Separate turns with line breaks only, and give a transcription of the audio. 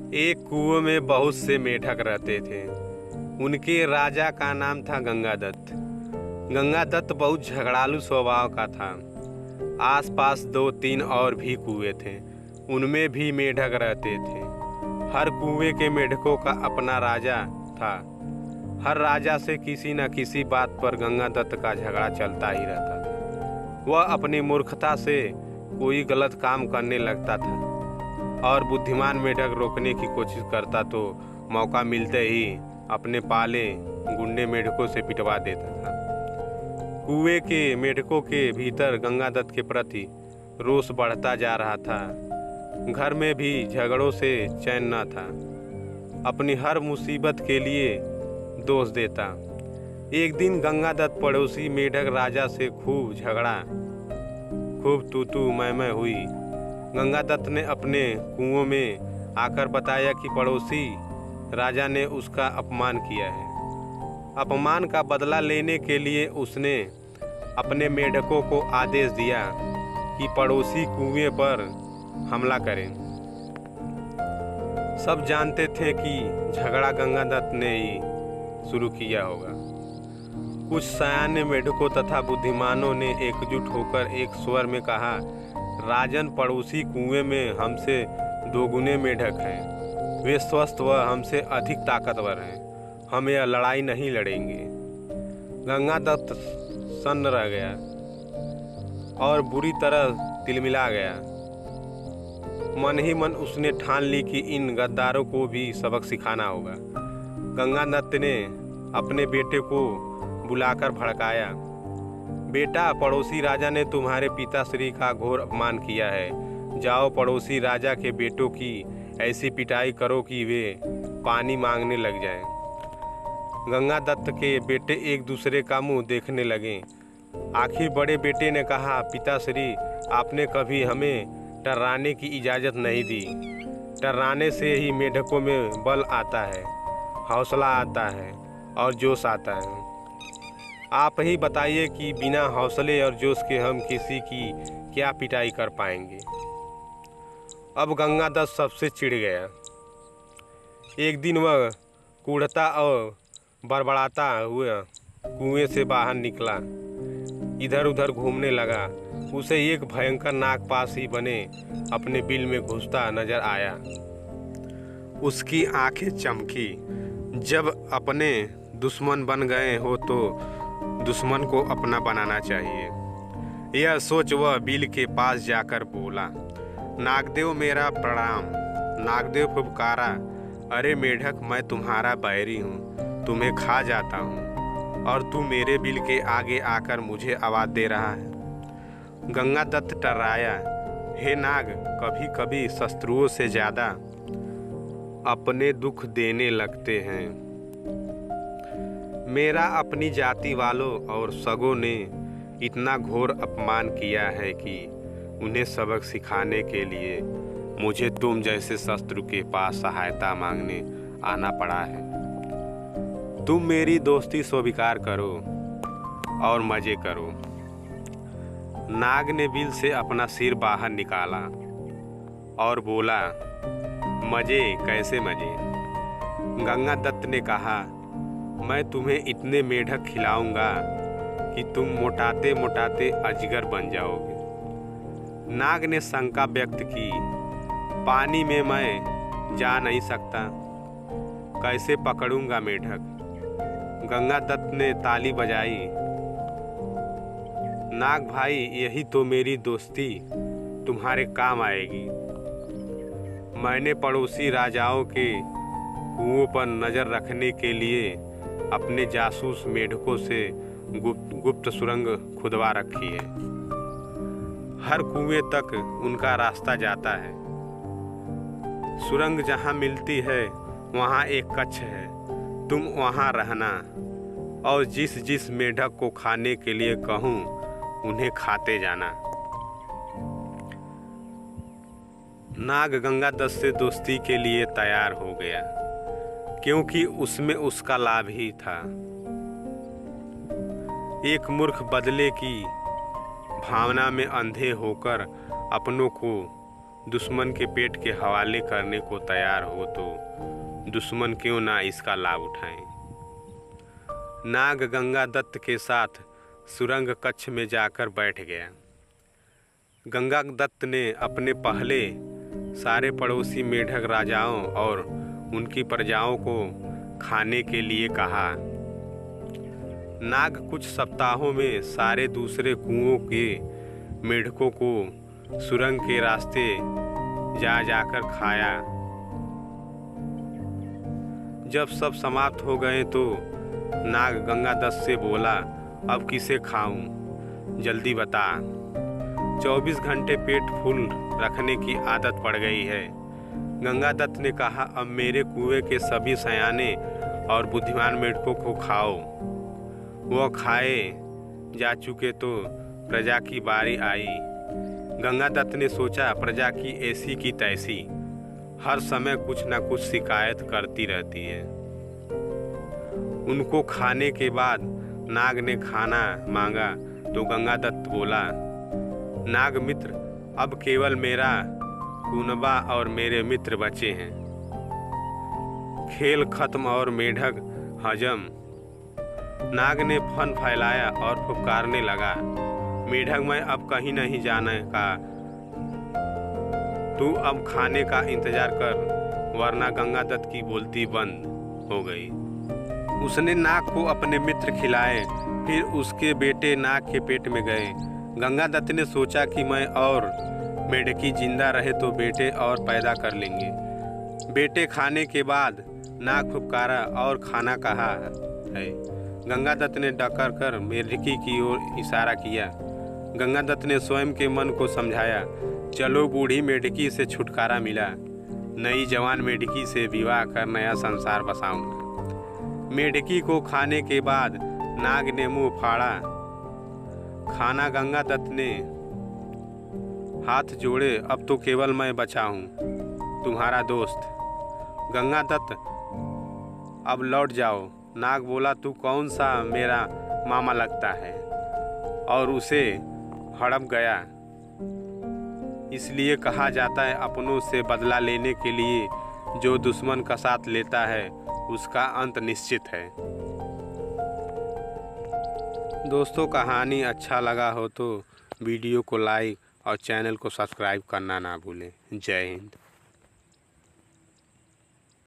एक कुएं में बहुत से मेढक रहते थे। उनके राजा का नाम था गंगादत्त। गंगादत्त बहुत झगड़ालू स्वभाव का था। आसपास 2-3 और भी कुएं थे, उनमें भी मेढक रहते थे। हर कुएं के मेढकों का अपना राजा था। हर राजा से किसी न किसी बात पर गंगादत्त का झगड़ा चलता ही रहता था। वह अपनी मूर्खता से कोई गलत काम करने लगता था और बुद्धिमान मेढक रोकने की कोशिश करता तो मौका मिलते ही अपने पाले गुंडे मेढकों से पिटवा देता था। कुएं के मेढकों के भीतर गंगादत्त के प्रति रोष बढ़ता जा रहा था। घर में भी झगड़ों से चैन न था। अपनी हर मुसीबत के लिए दोष देता। एक दिन गंगादत्त पड़ोसी मेढक राजा से खूब झगड़ा, खूब तू मैं हुई। गंगादत्त ने अपने कुओं में आकर बताया कि पड़ोसी राजा ने उसका अपमान किया है। अपमान का बदला लेने के लिए उसने अपने मेढकों को आदेश दिया कि पड़ोसी कुएं पर हमला करें। सब जानते थे कि झगड़ा गंगादत्त ने ही शुरू किया होगा। कुछ सयाने मेढकों तथा बुद्धिमानों ने एकजुट होकर एक स्वर में कहा, राजन, पड़ोसी कुएं में हमसे 2 गुने मेढक हैं। वे स्वस्थ व हमसे अधिक ताकतवर हैं। हम यह लड़ाई नहीं लड़ेंगे। गंगादत्त सन्न रह गया और बुरी तरह तिलमिला गया। मन ही मन उसने ठान ली कि इन गद्दारों को भी सबक सिखाना होगा। गंगादत्त ने अपने बेटे को बुलाकर भड़काया, बेटा, पड़ोसी राजा ने तुम्हारे पिताश्री का घोर अपमान किया है। जाओ पड़ोसी राजा के बेटों की ऐसी पिटाई करो कि वे पानी मांगने लग जाएं। गंगादत्त के बेटे एक दूसरे का मुंह देखने लगे। आखिर बड़े बेटे ने कहा, पिताश्री, आपने कभी हमें टर्राने की इजाज़त नहीं दी। टर्राने से ही मेढकों में बल आता है, हौसला आता है और जोश आता है। आप ही बताइए कि बिना हौसले और जोश के हम किसी की क्या पिटाई कर पाएंगे। अब गंगादत्त सबसे चिढ़ गया। एक दिन वह कूढ़ता और बड़बड़ाता हुआ कुएं से बाहर निकला, इधर उधर घूमने लगा। उसे एक भयंकर नागपाश ही बने अपने बिल में घुसता नजर आया। उसकी आंखें चमकी। जब अपने दुश्मन बन गए हो तो दुश्मन को अपना बनाना चाहिए। यह सोच वह बिल के पास जाकर बोला, नागदेव, मेरा प्रणाम। नागदेव फुफकारा, अरे मेढक, मैं तुम्हारा बैरी हूँ, तुम्हें खा जाता हूँ और तू मेरे बिल के आगे आकर मुझे आवाज़ दे रहा है। गंगादत्त टर्राया, हे नाग, कभी कभी शत्रुओं से ज़्यादा अपने दुख देने लगते हैं। मेरा अपनी जाति वालों और सगों ने इतना घोर अपमान किया है कि उन्हें सबक सिखाने के लिए मुझे तुम जैसे शत्रु के पास सहायता मांगने आना पड़ा है। तुम मेरी दोस्ती स्वीकार करो और मज़े करो। नाग ने बिल से अपना सिर बाहर निकाला और बोला, मज़े? कैसे मज़े? गंगादत्त ने कहा, मैं तुम्हें इतने मेढक खिलाऊंगा कि तुम मोटाते मोटाते अजगर बन जाओगे। नाग ने शंका व्यक्त की, पानी में मैं जा नहीं सकता, कैसे पकड़ूंगा मेढक? गंगादत्त ने ताली बजाई, नाग भाई, यही तो मेरी दोस्ती तुम्हारे काम आएगी। मैंने पड़ोसी राजाओं के कुओं पर नज़र रखने के लिए अपने जासूस मेढकों से गुप्त सुरंग खुदवा रखी है। हर कुएं तक उनका रास्ता जाता है। सुरंग जहाँ मिलती है वहाँ एक कक्ष है, तुम वहाँ रहना और जिस जिस मेढक को खाने के लिए कहूँ उन्हें खाते जाना। नाग गंगादत्त से दोस्ती के लिए तैयार हो गया, क्योंकि उसमें उसका लाभ ही था। एक मूर्ख बदले की भावना में अंधे होकर अपनों को दुश्मन के पेट के हवाले करने को तैयार हो तो दुश्मन क्यों ना इसका लाभ उठाएं। नाग गंगा दत्त के साथ सुरंग कक्ष में जाकर बैठ गया। गंगा दत्त ने अपने पहले सारे पड़ोसी मेढक राजाओं और उनकी प्रजाओं को खाने के लिए कहा। नाग कुछ सप्ताहों में सारे दूसरे कुओं के मेढकों को सुरंग के रास्ते जा जाकर खाया। जब सब समाप्त हो गए तो नाग गंगा दत्त से बोला, अब किसे खाऊं, जल्दी बता। 24 घंटे पेट फुल रखने की आदत पड़ गई है। गंगा दत्त ने कहा, अब मेरे कुएं के सभी सयाने और बुद्धिमान मेढकों को खाओ। वह खाए जा चुके तो प्रजा की बारी आई। गंगा दत्त ने सोचा, प्रजा की ऐसी की तैसी हर समय कुछ न कुछ शिकायत करती रहती है। उनको खाने के बाद नाग ने खाना मांगा तो गंगा दत्त बोला, नाग मित्र, अब केवल मेरा कुनबा और मेरे मित्र बचे हैं। खेल खत्म और मेढक हजम। नाग ने फन फैलाया और फुफकारने लगा, मेढक मैं अब कहीं नहीं जाने का, तू अब खाने का इंतजार कर, वरना गंगा दत्त की बोलती बंद हो गई। उसने नाग को अपने मित्र खिलाए, फिर उसके बेटे नाग के पेट में गए। गंगा दत्त ने सोचा कि मैं और मेढकी जिंदा रहे तो बेटे और पैदा कर लेंगे। बेटे खाने के बाद नाग फुफकारा और खाना कहा है। गंगा दत्त ने डकर कर मेढकी की ओर इशारा किया। गंगा दत्त ने स्वयं के मन को समझाया, चलो बूढ़ी मेढकी से छुटकारा मिला, नई जवान मेढकी से विवाह कर नया संसार बसाऊंगा। मेढकी को खाने के बाद नाग ने मुंह फाड़ा। खाना गंगा दत्त ने हाथ जोड़े, अब तो केवल मैं बचा हूँ, तुम्हारा दोस्त। गंगा दत्त, अब लौट जाओ। नाग बोला, तू कौन सा मेरा मामा लगता है, और उसे हड़प गया। इसलिए कहा जाता है, अपनों से बदला लेने के लिए जो दुश्मन का साथ लेता है उसका अंत निश्चित है। दोस्तों, कहानी अच्छा लगा हो तो वीडियो को लाइक और चैनल को सब्सक्राइब करना ना भूलें। जय हिंद।